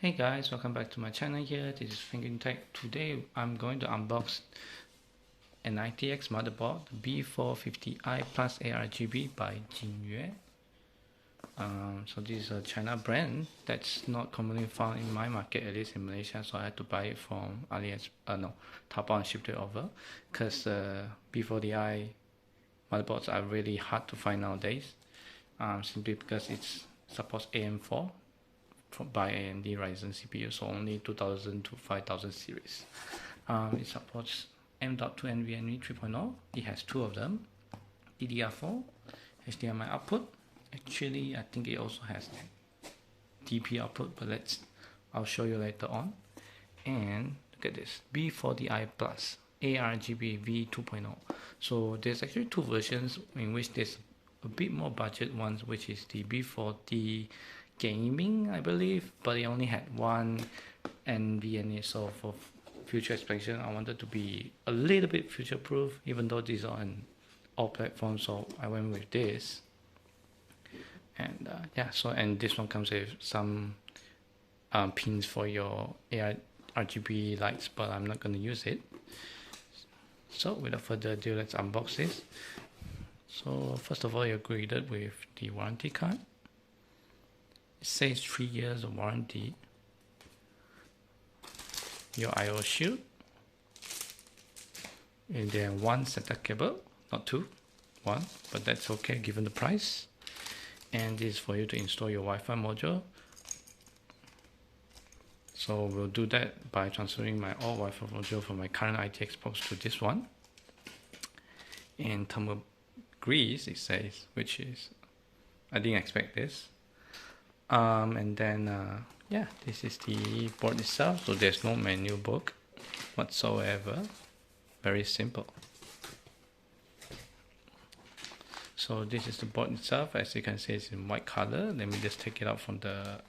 Hey guys, welcome back to my channel here. This is Thinking Tech. Today I'm going to unbox an ITX motherboard B450i plus ARGB by Jginyue. So this is a China brand that's not commonly found in my market, at least in Malaysia. So I had to buy it from Taobao and shipped it over. Because B450i motherboards are really hard to find nowadays. Simply because it supports AM4. By AMD ryzen CPU, so only 2000 to 5000 series. It supports M.2 NVMe 3.0. It has two of them, DDR4, HDMI output. Actually, I think it also has DP output, but I'll show you later on. And look at this, B450i Plus ARGB V2.0. So there's actually two versions, in which there's a bit more budget ones, which is the B40 Gaming, I believe, but it only had one NVMe. So for future expansion, I wanted to be a little bit future proof, even though these are on all platforms, so I went with this. And and this one comes with some pins for your RGB lights, but I'm not going to use it. So without further ado, let's unbox this. So first of all, you're greeted with the warranty card. It says 3 years of warranty. Your I/O shield, and then one SATA cable, not two, one, but that's okay given the price. And this is for you to install your Wi-Fi module. So we'll do that by transferring my all Wi-Fi module from my current ITX box to this one. And thermal grease, it says, which is, I didn't expect this. And then this is the board itself, so there's no menu book whatsoever. Very simple. So this is the board itself. As you can see, it's in white color. Let me just take it out from the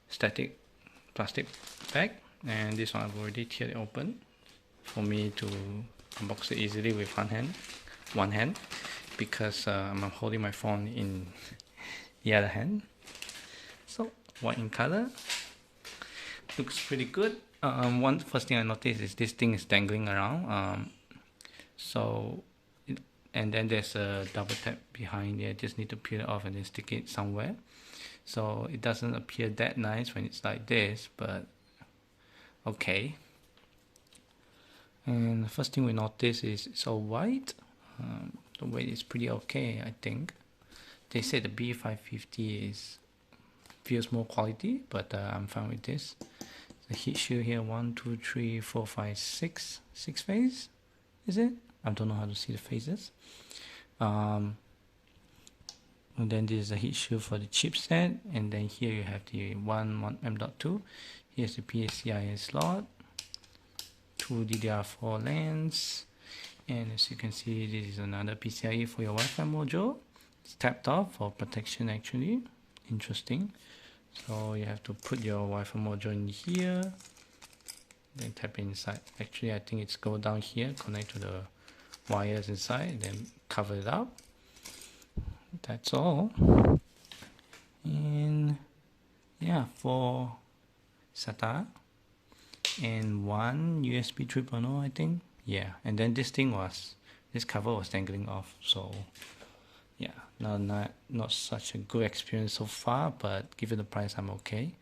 static plastic bag, and this one I've already teared it open for me to unbox it easily with one hand, because I'm holding my phone in the other hand. So white in color, looks pretty good. First thing I noticed is this thing is dangling around. And then there's a double tap behind there. Just need to peel it off and then stick it somewhere. So it doesn't appear that nice when it's like this, but okay. And the first thing we notice is it's all white. The weight is pretty okay, I think. They say the B550 feels more quality, but I'm fine with this. The heat shield here, 1, 2, 3, 4, 5, 6 phase, is it? I don't know how to see the phases. And then this is the heat shield for the chipset, and then here you have the one M.2. Here's the PCIe slot, 2 DDR4 LANs, and as you can see, this is another PCIe for your Wi-Fi module. It's tapped off for protection actually. Interesting. So you have to put your Wi-Fi module in here, then tap inside. Actually, I think it's go down here, connect to the wires inside, then cover it up. That's all. And yeah, 4 SATA and 1 USB 3.0, I think. Yeah, and then this cover was dangling off, so yeah, not such a good experience so far, but given the price, I'm okay.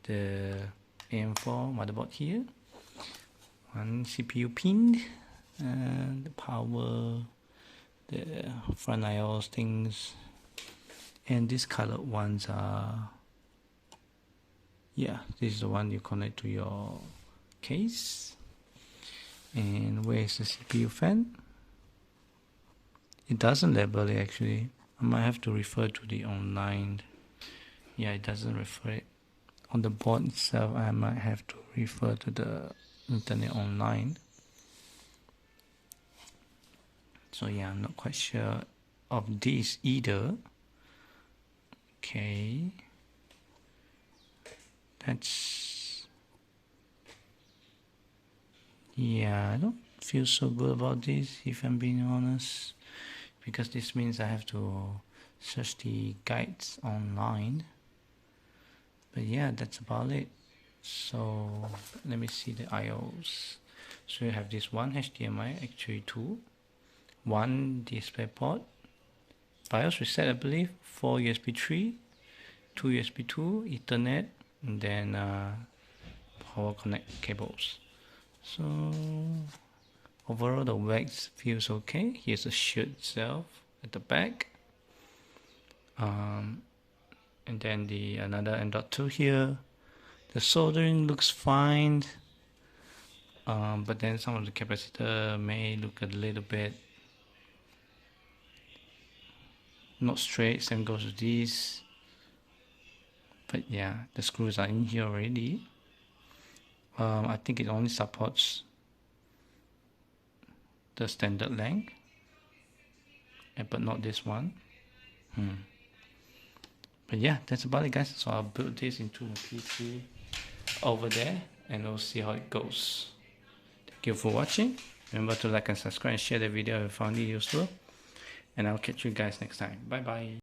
The AM4 motherboard here, one CPU pin, the power, the front IOS things, and these colored ones are, this is the one you connect to your case. And where is the CPU fan? It doesn't label it actually. I might have to refer to the online. Yeah, it doesn't refer it. On the board itself, I might have to refer to the internet online. So yeah, I'm not quite sure of this either. Okay. I don't feel so good about this, if I'm being honest, because this means I have to search the guides online. But yeah, that's about it. So let me see the IOs. So you have this one HDMI, actually two, one display port, BIOS reset I believe, 4 USB 3, 2 USB 2, Ethernet, and then power connect cables. So overall the wax feels okay. Here's the shield itself at the back, and then the another M.2 here. The soldering looks fine, but then some of the capacitor may look a little bit not straight. Same goes with these, but yeah, the screws are in here already. I think it only supports the standard length, but not this one. But yeah, that's about it, guys. So I'll build this into my PC over there, and we'll see how it goes. Thank you for watching. Remember to like and subscribe and share the video if you found it useful, and I'll catch you guys next time. Bye bye.